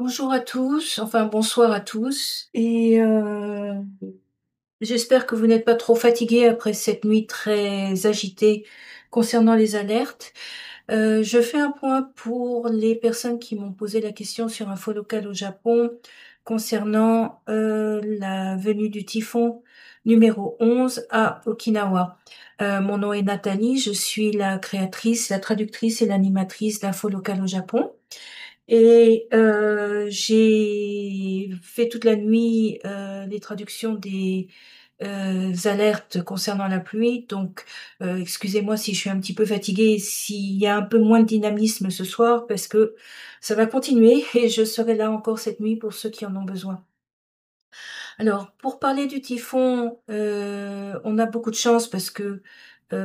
Bonjour à tous, enfin bonsoir à tous et j'espère que vous n'êtes pas trop fatigués après cette nuit très agitée concernant les alertes. Je fais un point pour les personnes qui m'ont posé la question sur Info Local au Japon concernant, la venue du typhon numéro 11 à Okinawa. Mon nom est Nathalie, je suis la créatrice, la traductrice et l'animatrice d'Info Local au Japon. Et j'ai fait toute la nuit, les traductions des, alertes concernant la pluie. Donc, excusez-moi si je suis un petit peu fatiguée, s'il y a un peu moins de dynamisme ce soir parce que ça va continuer et je serai là encore cette nuit pour ceux qui en ont besoin. Alors, pour parler du typhon, on a beaucoup de chance parce que,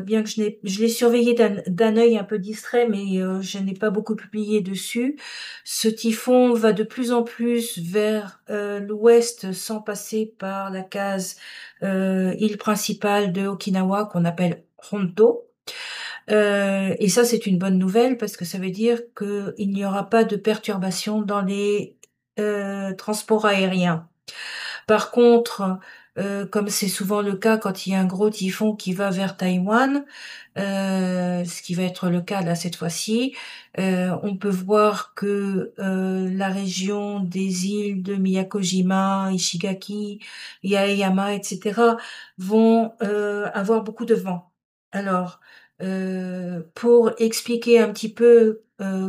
bien que je l'ai surveillé d'un œil un peu distrait, mais, je n'ai pas beaucoup publié dessus. Ce typhon va de plus en plus vers, l'ouest sans passer par la case, île principale de Okinawa qu'on appelle Honto. Et ça, c'est une bonne nouvelle parce que ça veut dire qu'il n'y aura pas de perturbations dans les, transports aériens. Par contre, comme c'est souvent le cas quand il y a un gros typhon qui va vers Taïwan, ce qui va être le cas là cette fois-ci, on peut voir que, la région des îles de Miyakojima, Ishigaki, Yaeyama et cetera vont, avoir beaucoup de vent. Alors, pour expliquer un petit peu,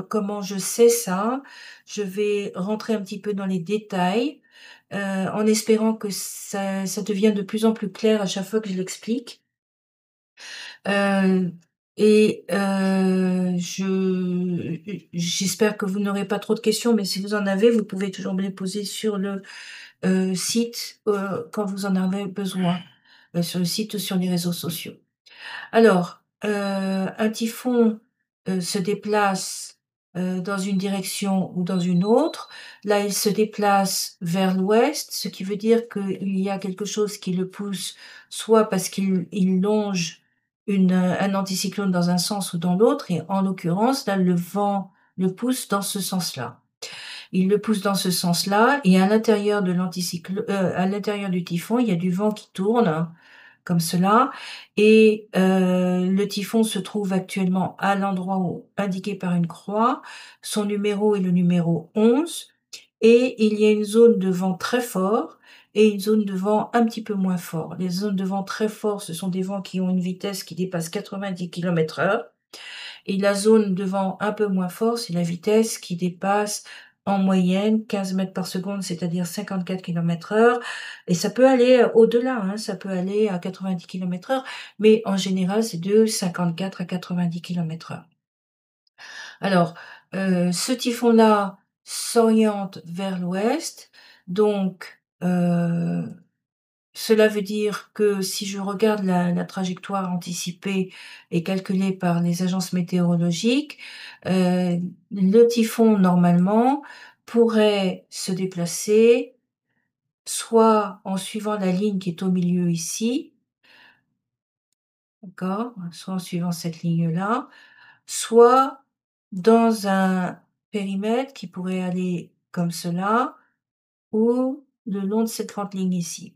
comment je sais ça, je vais rentrer un petit peu dans les détails en espérant que ça devienne de plus en plus clair à chaque fois que je l'explique. Heu et j'espère que vous n'aurez pas trop de questions, mais si vous en avez, vous pouvez toujours me les poser sur le, site, quand vous en avez besoin, sur le site ou sur les réseaux sociaux. Alors, un typhon, se déplace, dans une direction ou dans une autre. Là, il se déplace vers l'ouest, ce qui veut dire qu'il y a quelque chose qui le pousse, soit parce qu'il longe un anticyclone dans un sens ou dans l'autre et en l'occurrence, là, le vent le pousse dans ce sens-là. Il le pousse dans ce sens-là et à l'intérieur du typhon, il y a du vent qui tourne comme cela et le typhon se trouve actuellement à l'endroit où indiqué par une croix. Son numéro est le numéro 11 et il y a une zone de vent très fort et une zone de vent un petit peu moins fort. Les zones de vent très fort, ce sont des vents qui ont une vitesse qui dépasse 90 km/h et la zone de vent un peu moins fort, c'est la vitesse qui dépasse en moyenne 15 mètres par seconde, c'est-à-dire 54 km/h et ça peut aller au-delà, hein, ça peut aller à 90 km/h, mais en général, c'est de 54 à 90 km/h. Alors, ce typhon-là s'oriente vers l'ouest, donc cela veut dire que si je regarde la trajectoire anticipée et calculée par les agences météorologiques, le typhon normalement pourrait se déplacer soit en suivant la ligne qui est au milieu ici, d'accord? Soit en suivant cette ligne-là, soit dans un périmètre qui pourrait aller comme cela ou le long de cette grande ligne ici.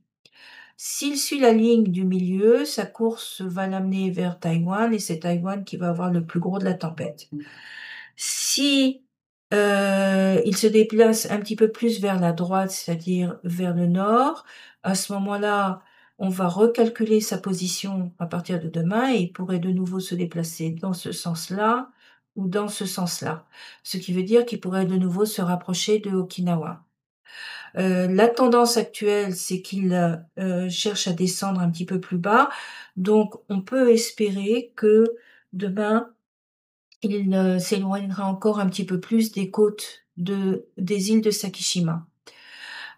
S'il suit la ligne du milieu, sa course va l'amener vers Taïwan et c'est Taïwan qui va avoir le plus gros de la tempête. Si, il se déplace un petit peu plus vers la droite, c'est-à-dire vers le nord, à ce moment-là, on va recalculer sa position à partir de demain et il pourrait de nouveau se déplacer dans ce sens-là ou dans ce sens-là. Ce qui veut dire qu'il pourrait de nouveau se rapprocher de Okinawa. La tendance actuelle, c'est qu'il, cherche à descendre un petit peu plus bas, donc on peut espérer que demain, il, s'éloignera encore un petit peu plus des côtes des îles de Sakishima.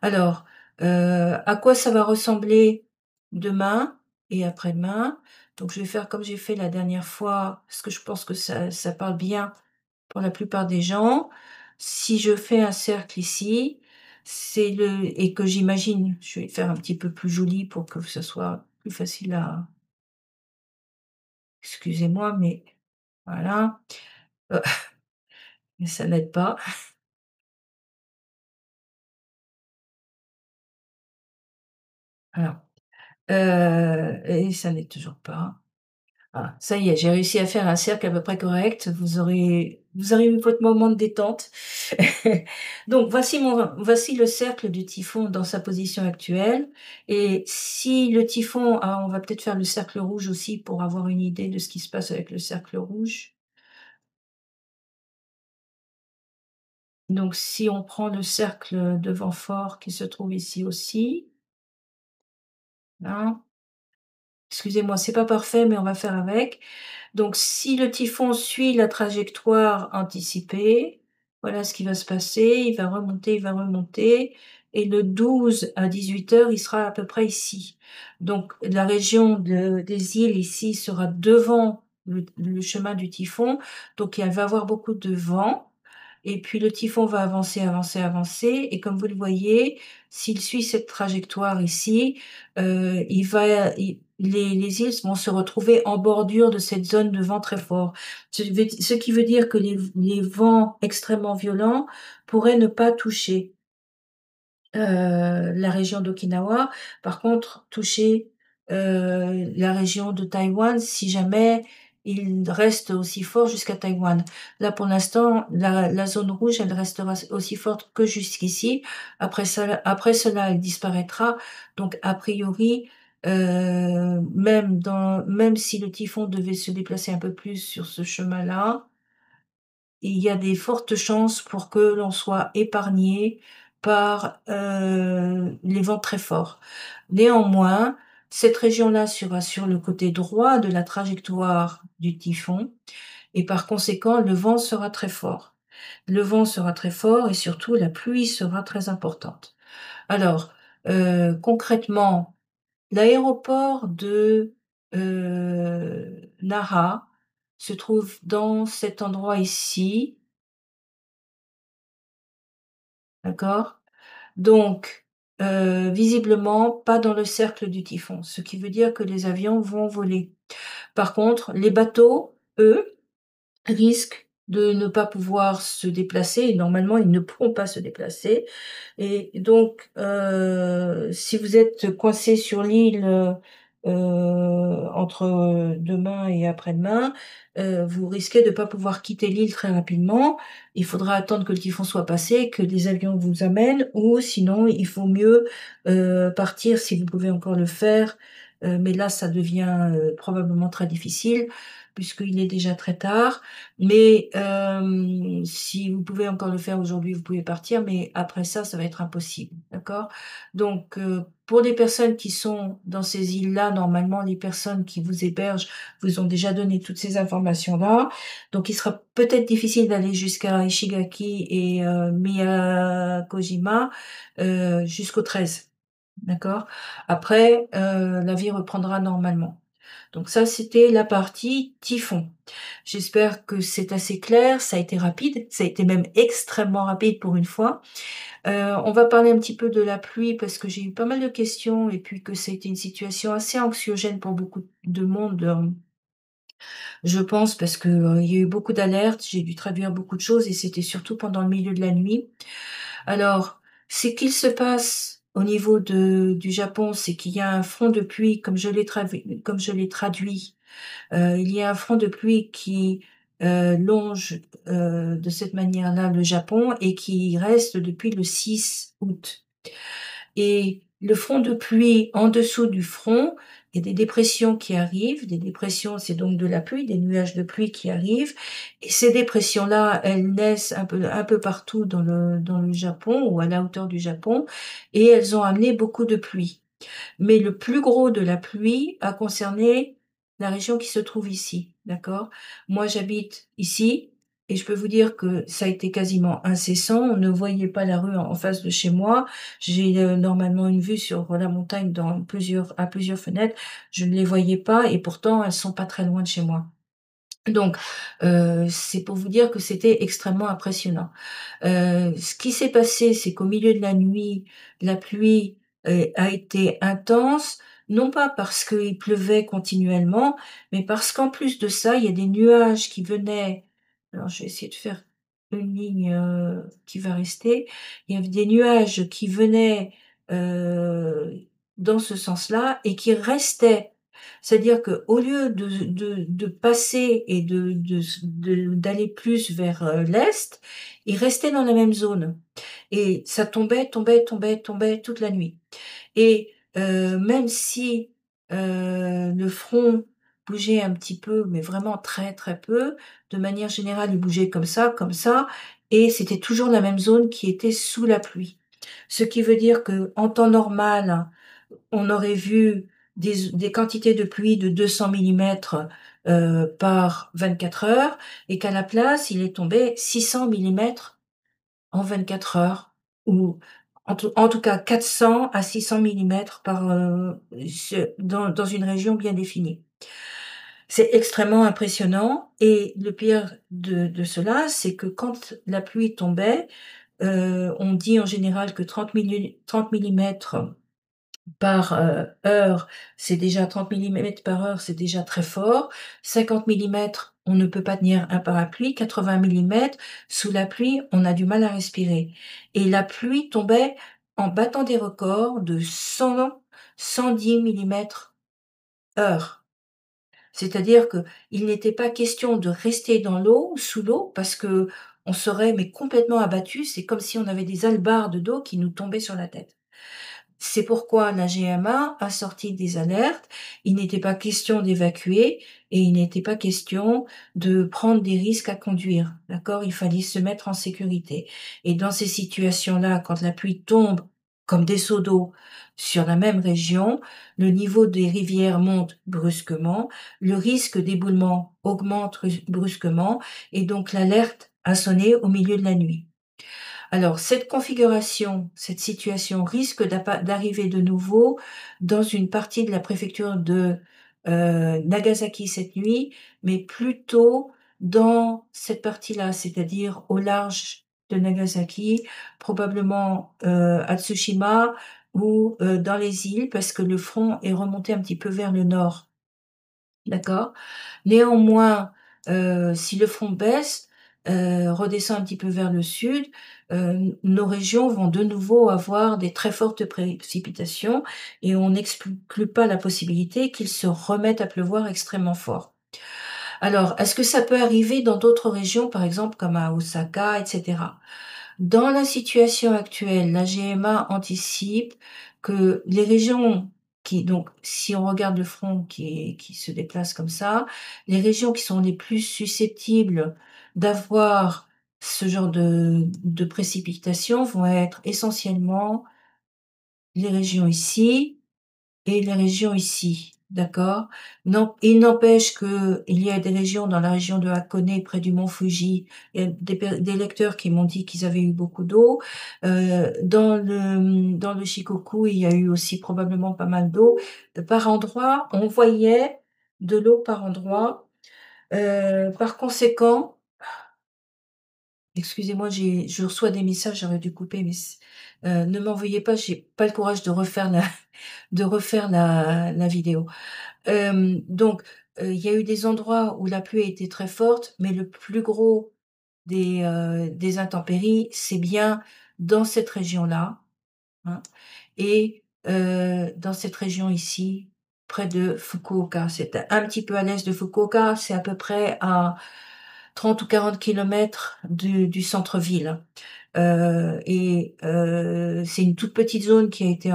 Alors, à quoi ça va ressembler demain et après-demain? Donc je vais faire comme j'ai fait la dernière fois, parce que je pense que ça parle bien pour la plupart des gens. Si je fais un cercle ici, c'est le et que j'imagine, je vais faire un petit peu plus joli pour que ce soit plus facile à excusez-moi, mais voilà, heu, mais ça n'aide pas. Alors, et ça n'est toujours pas. Ah, ça y est, j'ai réussi à faire un cercle à peu près correct. Vous aurez eu votre moment de détente. Donc voici le cercle du typhon dans sa position actuelle et si le typhon on va peut-être faire le cercle rouge aussi pour avoir une idée de ce qui se passe avec le cercle rouge. Donc si on prend le cercle de vent fort qui se trouve ici aussi, hein. Excusez-moi, c'est pas parfait, mais on va faire avec. Donc si le typhon suit la trajectoire anticipée, voilà ce qui va se passer. Il va remonter et le 12 à 18 heures, il sera à peu près ici. Donc la région des îles ici sera devant le chemin du typhon, donc il va avoir beaucoup de vent et puis le typhon va avancer, avancer, avancer et comme vous le voyez, s'il suit cette trajectoire ici, il va il les îles vont se retrouver en bordure de cette zone de vent très fort. Ce qui veut dire que les vents extrêmement violents pourraient ne pas toucher la région d'Okinawa. Par contre, toucher, la région de Taïwan si jamais il reste aussi fort jusqu'à Taïwan. Là, pour l'instant, la zone rouge, elle restera aussi forte que jusqu'ici. Après cela, elle disparaîtra. Donc a priori, même si le typhon devait se déplacer un peu plus sur ce chemin-là, il y a des fortes chances pour que l'on soit épargné par, les vents très forts. Néanmoins, cette région-là sera sur le côté droit de la trajectoire du typhon et par conséquent, le vent sera très fort. Le vent sera très fort et surtout la pluie sera très importante. Alors, concrètement, l'aéroport de, Nara se trouve dans cet endroit ici. D'accord? Donc, visiblement pas dans le cercle du typhon, ce qui veut dire que les avions vont voler. Par contre, les bateaux, eux, risquent de ne pas pouvoir se déplacer et normalement, ils ne pourront pas se déplacer et donc, si vous êtes coincé sur l'île, entre demain et après-demain, vous risquez de pas pouvoir quitter l'île très rapidement. Il faudra attendre que le typhon soit passé, que les avions vous amènent ou sinon il faut mieux, partir si vous pouvez encore le faire, mais là ça devient, probablement très difficile puisqu'il est déjà très tard. Mais, si vous pouvez encore le faire aujourd'hui, vous pouvez partir, mais après ça, ça va être impossible, d'accord? Donc, pour les personnes qui sont dans ces îles-là, normalement, les personnes qui vous hébergent vous ont déjà donné toutes ces informations-là. Donc il sera peut-être difficile d'aller jusqu'à Ishigaki et Miyakojima, jusqu'au 13, d'accord? Après, la vie reprendra normalement. Donc ça, c'était la partie typhon. J'espère que c'est assez clair, ça a été rapide, ça a été même extrêmement rapide pour une fois. On va parler un petit peu de la pluie parce que j'ai eu pas mal de questions et puis que c'était une situation assez anxiogène pour beaucoup de monde, je pense parce que, il y a eu beaucoup d'alertes, j'ai dû traduire beaucoup de choses et c'était surtout pendant le milieu de la nuit. Alors, ce qu'il se passe au niveau du Japon, c'est qu'il y a un front de pluie comme je l'ai traduit. Il y a un front de pluie qui, longe, de cette manière-là le Japon et qui reste depuis le 6 août. Et le front de pluie, en dessous du front, il y a des dépressions qui arrivent. Des dépressions, c'est donc de la pluie, des nuages de pluie qui arrivent. Et ces dépressions-là, elles naissent un peu partout dans le Japon ou à la hauteur du Japon, et elles ont amené beaucoup de pluie. Mais le plus gros de la pluie a concerné la région qui se trouve ici, d'accord? Moi, j'habite ici et je peux vous dire que ça a été quasiment incessant. On ne voyait pas la rue en face de chez moi. J'ai, normalement une vue sur la montagne à plusieurs fenêtres. Je ne les voyais pas et pourtant elles sont pas très loin de chez moi. Donc, c'est pour vous dire que c'était extrêmement impressionnant. Ce qui s'est passé, c'est qu'au milieu de la nuit, la pluie, a été intense, non pas parce qu'il pleuvait continuellement, mais parce qu'en plus de ça, il y a des nuages qui venaient alors je vais essayer de faire une ligne, qui va rester. Il y avait des nuages qui venaient, dans ce sens-là et qui restait. C'est-à-dire qu'au lieu de passer et d'aller plus vers, l'est, il restait dans la même zone et ça tombait, tombait, tombait, tombait toute la nuit et même si, le front bougeait un petit peu, mais vraiment très, très peu, de manière générale, il bougeait comme ça et c'était toujours la même zone qui était sous la pluie. Ce qui veut dire qu'en temps normal, on aurait vu des quantités de pluie de 200 millimètres par 24 heures et qu'à la place, il est tombé 600 millimètres en 24 heures ou en tout cas 400 à 600 millimètres par, dans une région bien définie. C'est extrêmement impressionnant et le pire de cela, c'est que quand la pluie tombait, on dit en général que 30 millimètres par, heure, c'est déjà 30 millimètres par heure, c'est déjà très fort. 50 millimètres, on ne peut pas tenir un parapluie. 80 millimètres, sous la pluie, on a du mal à respirer et la pluie tombait en battant des records de 110 millimètres heure. C'est-à-dire qu'il n'était pas question de rester dans l'eau, sous l'eau, parce qu'on serait mais complètement abattus. C'est comme si on avait des hallebardes d'eau qui nous tombaient sur la tête. C'est pourquoi la GMA a sorti des alertes. Il n'était pas question d'évacuer et il n'était pas question de prendre des risques à conduire, d'accord? Il fallait se mettre en sécurité et dans ces situations-là, quand la pluie tombe comme des seaux d'eau sur la même région, le niveau des rivières monte brusquement, le risque d'éboulement augmente brusquement et donc l'alerte a sonné au milieu de la nuit. Alors cette configuration, cette situation risque d'arriver de nouveau dans une partie de la préfecture de, Nagasaki cette nuit, mais plutôt dans cette partie-là, c'est-à-dire au large de Nagasaki, probablement, à Tsushima ou, dans les îles parce que le front est remonté un petit peu vers le nord, d'accord? Néanmoins, si le front baisse, redescend un petit peu vers le sud, nos régions vont de nouveau avoir des très fortes précipitations et on n'exclut pas la possibilité qu'il se remette à pleuvoir extrêmement fort. Alors, est-ce que ça peut arriver dans d'autres régions, par exemple comme à Osaka et cetera? Dans la situation actuelle, la GMA anticipe que les régions qui donc si on regarde le front qui se déplace comme ça, les régions qui sont les plus susceptibles d'avoir ce genre de précipitations vont être essentiellement les régions ici et les régions ici, d'accord? Non, il n'empêche qu'il y a des régions dans la région de Hakone, près du mont Fuji, il y a des lecteurs qui m'ont dit qu'ils avaient eu beaucoup d'eau. Dans le Shikoku, il y a eu aussi probablement pas mal d'eau. Par endroits, on voyait de l'eau par endroits. Par conséquent, excusez-moi, je reçois des messages, j'aurais dû couper, mais ne m'en veuillez pas, j'ai pas le courage de refaire la vidéo. Donc, il y a eu des endroits où la pluie a été très forte, mais le plus gros des intempéries, c'est bien dans cette région-là, hein et dans cette région ici, près de Fukuoka. C'est un petit peu à l'est de Fukuoka, c'est à peu près à 30 ou 40 kilomètres du centre-ville. C'est une toute petite zone qui a été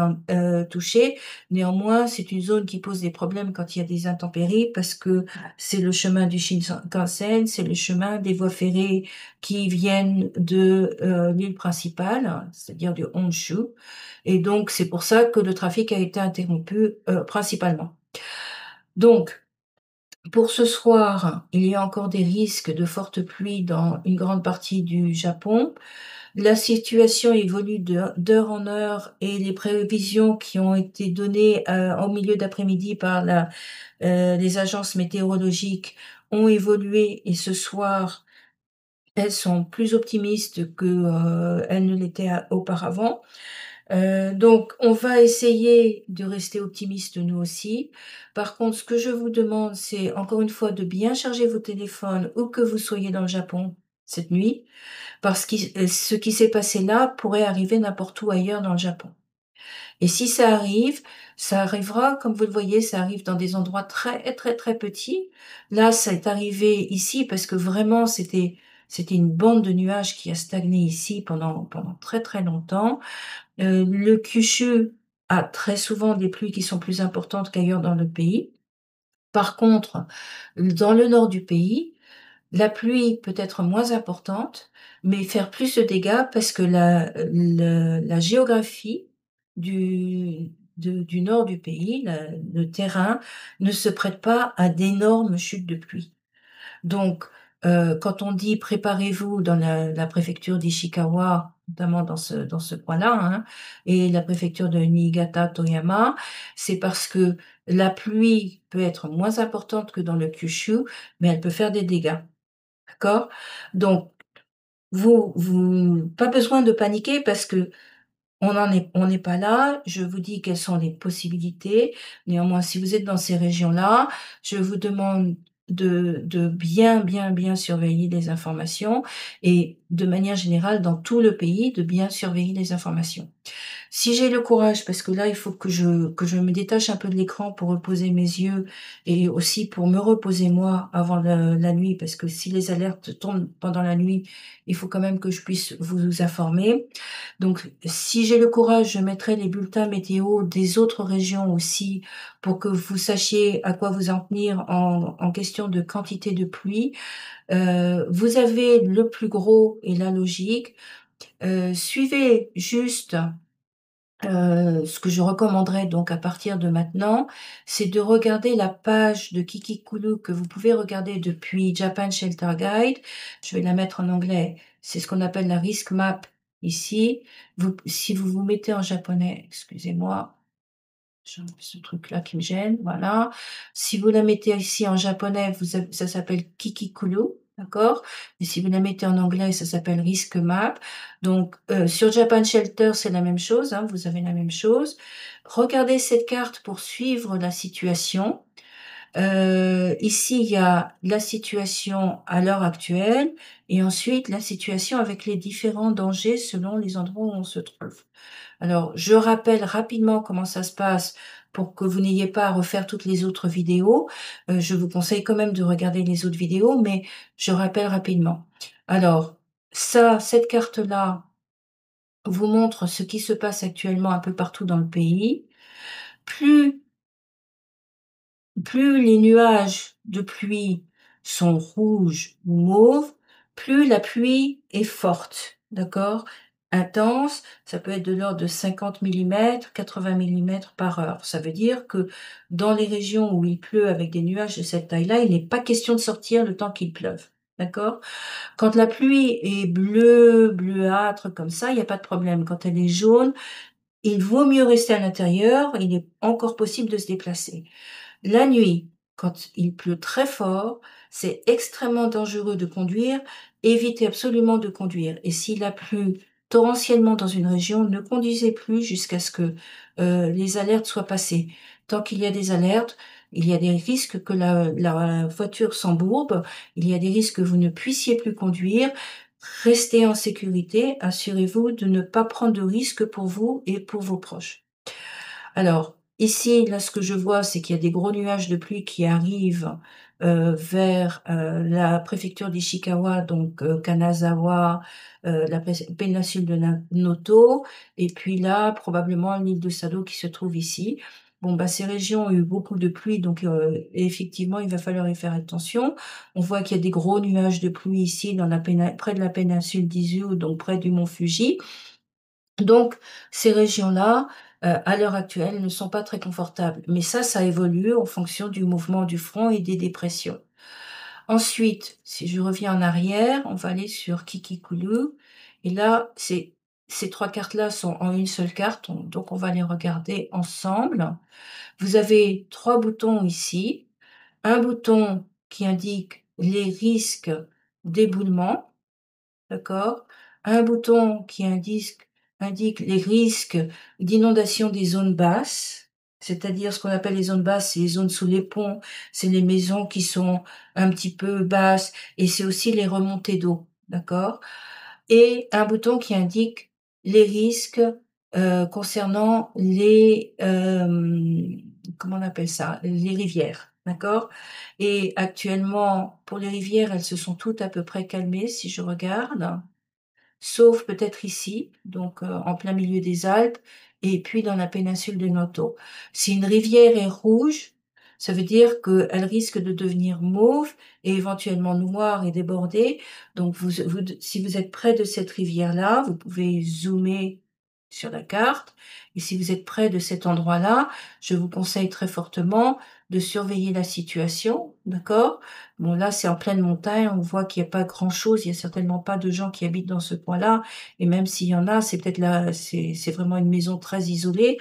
touchée. Néanmoins, c'est une zone qui pose des problèmes quand il y a des intempéries parce que c'est le chemin du Shinkansen, c'est le chemin des voies ferrées qui viennent de, l'île principale, c'est-à-dire du Honshu et donc c'est pour ça que le trafic a été interrompu, principalement. Donc pour ce soir, il y a encore des risques de fortes pluies dans une grande partie du Japon. La situation évolue d'heure en heure et les prévisions qui ont été données, en milieu d'après-midi par les agences météorologiques ont évolué et ce soir, elles sont plus optimistes que, elles ne l'étaient auparavant. Donc on va essayer de rester optimiste nous aussi. Par contre, ce que je vous demande, c'est encore une fois de bien charger vos téléphones où que vous soyez dans le Japon cette nuit, parce que ce qui s'est passé là pourrait arriver n'importe où ailleurs dans le Japon. Et si ça arrivera, comme vous le voyez, ça arrive dans des endroits très, très, très petits. Là, ça est arrivé ici parce que vraiment c'était une bande de nuages qui a stagné ici pendant très, très longtemps. Le Kyushu a très souvent des pluies qui sont plus importantes qu'ailleurs dans le pays. Par contre, dans le nord du pays, la pluie peut être moins importante, mais faire plus de dégâts parce que la géographie du nord du pays, le terrain ne se prête pas à d'énormes chutes de pluie. Donc, quand on dit: «Préparez-vous» dans la préfecture d'Ishikawa, notamment dans ce coin-là, hein, et la préfecture de Niigata, Toyama, c'est parce que la pluie peut être moins importante que dans le Kyushu, mais elle peut faire des dégâts. D'accord? Donc vous pas besoin de paniquer parce que on n'est pas là. Je vous dis quelles sont les possibilités. Néanmoins, si vous êtes dans ces régions-là, je vous demande de bien, bien, bien surveiller les informations et de manière générale dans tout le pays, de bien surveiller les informations. Si j'ai le courage, parce que là, il faut que je me détache un peu de l'écran pour reposer mes yeux et aussi pour me reposer moi avant la nuit, parce que si les alertes tombent pendant la nuit, il faut quand même que je puisse vous informer. Donc, si j'ai le courage, je mettrai les bulletins météo des autres régions aussi pour que vous sachiez à quoi vous en tenir en question de quantité de pluie. Vous avez le plus gros et la logique. Suivez juste ce que je recommanderais donc à partir de maintenant, c'est de regarder la page de Kikikulu que vous pouvez regarder depuis Japan Shelter Guide. Je vais la mettre en anglais. C'est ce qu'on appelle la risk map ici. Si vous vous mettez en japonais, excusez-moi, j'ai ce truc-là qui me gêne, voilà. Si vous la mettez ici en japonais, ça s'appelle Kikikulu, d'accord? Et si vous la mettez en anglais, ça s'appelle Risk Map. Donc, sur Japan Shelter, c'est la même chose, hein, vous avez la même chose. Regardez cette carte pour suivre la situation. Ici, il y a la situation à l'heure actuelle et ensuite la situation avec les différents dangers selon les endroits où on se trouve. Alors, je rappelle rapidement comment ça se passe pour que vous n'ayez pas à refaire toutes les autres vidéos. Je vous conseille quand même de regarder les autres vidéos, mais je rappelle rapidement. Alors, cette carte-là vous montre ce qui se passe actuellement un peu partout dans le pays. Plus Plus les nuages de pluie sont rouges ou mauves, plus la pluie est forte, d'accord? Intense, ça peut être de l'ordre de 50 millimètres, 80 millimètres par heure. Ça veut dire que dans les régions où il pleut avec des nuages de cette taille-là, il n'est pas question de sortir le temps qu'il pleuve, d'accord? Quand la pluie est bleue, bleuâtre comme ça, il n'y a pas de problème. Quand elle est jaune, il vaut mieux rester à l'intérieur, il est encore possible de se déplacer. La nuit, quand il pleut très fort, c'est extrêmement dangereux de conduire. Évitez absolument de conduire. Et s'il a plu torrentiellement dans une région, ne conduisez plus jusqu'à ce que les alertes soient passées. Tant qu'il y a des alertes, il y a des risques que la voiture s'embourbe, il y a des risques que vous ne puissiez plus conduire. Restez en sécurité, assurez-vous de ne pas prendre de risques pour vous et pour vos proches. Alors, ici, là, ce que je vois, c'est qu'il y a des gros nuages de pluie qui arrivent, vers, la préfecture d'Ishikawa, donc Kanazawa, la péninsule de Noto et puis là, probablement l'île de Sado qui se trouve ici. Bon, bah, ces régions ont eu beaucoup de pluie, donc effectivement, il va falloir y faire attention. On voit qu'il y a des gros nuages de pluie ici dans près de la péninsule d'Izu, donc près du mont Fuji. Donc ces régions-là, à l'heure actuelle, ne sont pas très confortables. Mais ça évolue en fonction du mouvement du front et des dépressions. Ensuite, si je reviens en arrière, on va aller sur Kikikulu et là, ces 3 cartes-là sont en une seule carte, donc on va les regarder ensemble. Vous avez 3 boutons ici. Un bouton qui indique les risques d'éboulement. D'accord? Un bouton qui indique les risques d'inondation des zones basses, c'est-à-dire ce qu'on appelle les zones basses, c'est les zones sous les ponts, c'est les maisons qui sont un petit peu basses et c'est aussi les remontées d'eau, d'accord? Et un bouton qui indique les risques, concernant les, comment on appelle ça? Les rivières, d'accord? Et actuellement, pour les rivières, elles se sont toutes à peu près calmées si je regarde. Sauf peut-être ici, donc en plein milieu des Alpes et puis dans la péninsule de Noto. Si une rivière est rouge, ça veut dire qu'elle risque de devenir mauve et éventuellement noire et débordée. Donc si vous êtes près de cette rivière-là, vous pouvez zoomer sur la carte et si vous êtes près de cet endroit-là, je vous conseille très fortement de surveiller la situation, d'accord? Bon là, c'est en pleine montagne, on voit qu'il y a pas grand-chose, il y a certainement pas de gens qui habitent dans ce coin-là et même s'il y en a, c'est peut-être là c'est vraiment une maison très isolée,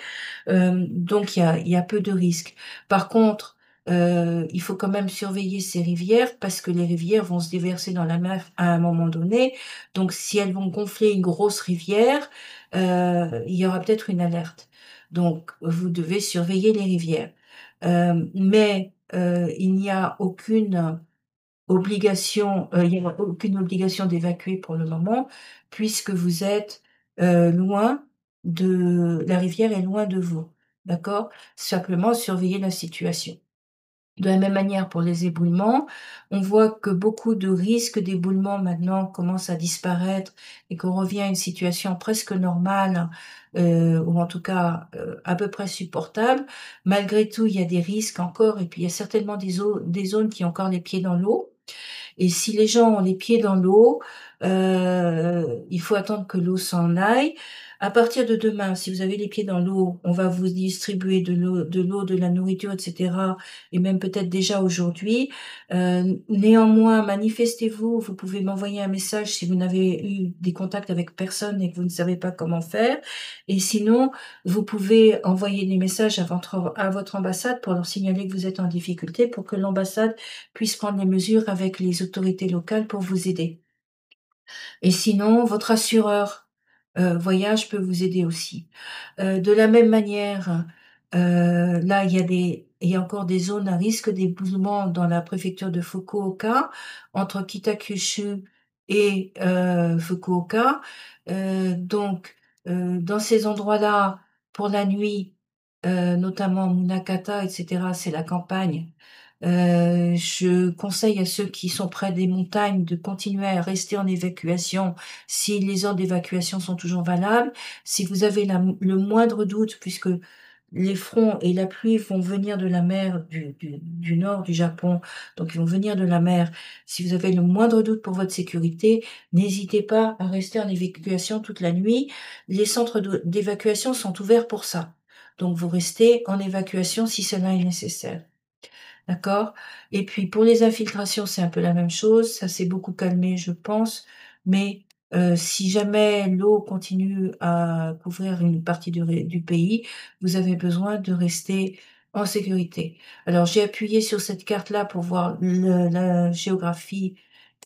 donc il y a peu de risques. Par contre, il faut quand même surveiller ces rivières parce que les rivières vont se déverser dans la mer à un moment donné, donc si elles vont gonfler une grosse rivière, il y aura peut-être une alerte. Donc vous devez surveiller les rivières. Mais il n'y a aucune obligation, il y a aucune obligation d'évacuer pour le moment, puisque vous êtes, loin de la rivière est loin de vous, d'accord? Simplement surveiller la situation. De la même manière pour les éboulements, on voit que beaucoup de risques d'éboulement maintenant commencent à disparaître et qu'on revient à une situation presque normale, ou en tout cas, à peu près supportable. Malgré tout, il y a des risques encore et puis il y a certainement des zones qui ont encore les pieds dans l'eau. Et si les gens ont les pieds dans l'eau, il faut attendre que l'eau s'en aille. À partir de demain, si vous avez les pieds dans l'eau, on va vous distribuer de l'eau, de la nourriture, et cetera et même peut-être déjà aujourd'hui. Néanmoins, manifestez-vous, vous pouvez m'envoyer un message si vous n'avez eu des contacts avec personne et que vous ne savez pas comment faire. Et sinon, vous pouvez envoyer des messages à votre ambassade pour leur signaler que vous êtes en difficulté pour que l'ambassade puisse prendre les mesures avec les autorités locales pour vous aider. Et sinon, votre assureur, voyage peut vous aider aussi. De la même manière, là, il y a encore des zones à risque d'éboulement dans la préfecture de Fukuoka, entre Kitakyushu et Fukuoka. Donc, dans ces endroits-là, pour la nuit, notamment Munakata et cetera, c'est la campagne. Je conseille à ceux qui sont près des montagnes de continuer à rester en évacuation si les ordres d'évacuation sont toujours valables. Si vous avez le moindre doute, puisque les fronts et la pluie vont venir de la mer du nord du Japon, donc ils vont venir de la mer. Si vous avez le moindre doute pour votre sécurité, n'hésitez pas à rester en évacuation toute la nuit. Les centres d'évacuation sont ouverts pour ça. Donc vous restez en évacuation si cela est nécessaire. D'accord? Et puis pour les infiltrations, c'est un peu la même chose, ça s'est beaucoup calmé, je pense, mais si jamais l'eau continue à couvrir une partie du pays, vous avez besoin de rester en sécurité. Alors j'ai appuyé sur cette carte-là pour voir la géographie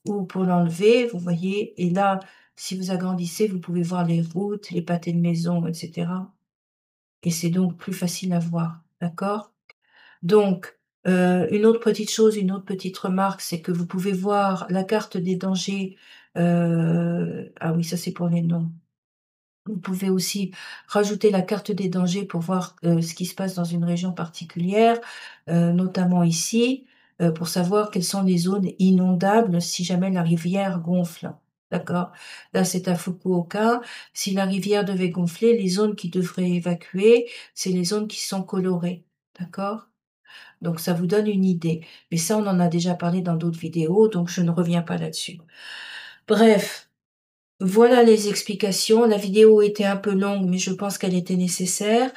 ou pour l'enlever, vous voyez? Et là, si vous agrandissez, vous pouvez voir les routes, les pâtés de maison, et cetera et c'est donc plus facile à voir, d'accord? Donc, une autre petite chose, une autre petite remarque, c'est que vous pouvez voir la carte des dangers, ah oui, ça c'est pour les noms. Vous pouvez aussi rajouter la carte des dangers pour voir, ce qui se passe dans une région particulière, notamment ici, pour savoir quelles sont les zones inondables si jamais la rivière gonfle. D'accord? Là, c'est à Fukuoka. Si la rivière devait gonfler, les zones qui devraient évacuer, c'est les zones qui sont colorées. D'accord? Donc ça vous donne une idée. Mais ça, on en a déjà parlé dans d'autres vidéos, donc je ne reviens pas là-dessus. Bref, voilà les explications. La vidéo était un peu longue, mais je pense qu'elle était nécessaire.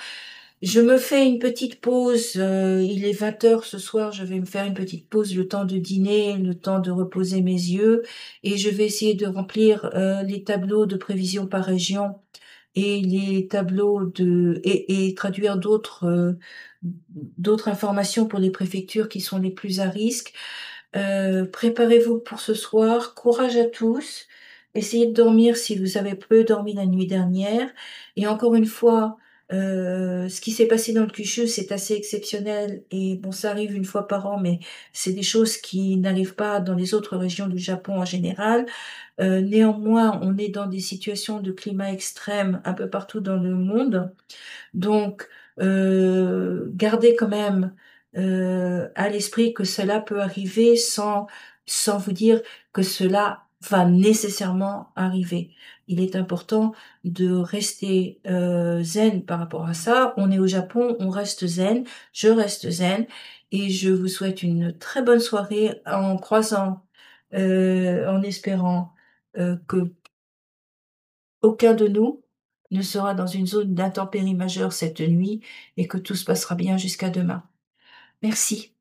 Je me fais une petite pause, il est 20 heures ce soir, je vais me faire une petite pause, le temps de dîner, le temps de reposer mes yeux et je vais essayer de remplir, les tableaux de prévision par région et les tableaux et traduire d'autres informations pour les préfectures qui sont les plus à risque. Préparez-vous pour ce soir, courage à tous. Essayez de dormir si vous avez peu dormi la nuit dernière et encore une fois, Ce qui s'est passé dans le Kyushu, c'est assez exceptionnel et bon, ça arrive une fois par an, mais c'est des choses qui n'arrivent pas dans les autres régions du Japon en général. Néanmoins, on est dans des situations de climat extrême un peu partout dans le monde. Donc, gardez quand même, à l'esprit que cela peut arriver sans vous dire que cela va nécessairement arriver. Il est important de rester, zen par rapport à ça. On est au Japon, on reste zen, je reste zen et je vous souhaite une très bonne soirée en croisant, en espérant, que aucun de nous ne sera dans une zone d'intempérie majeure cette nuit et que tout se passera bien jusqu'à demain. Merci.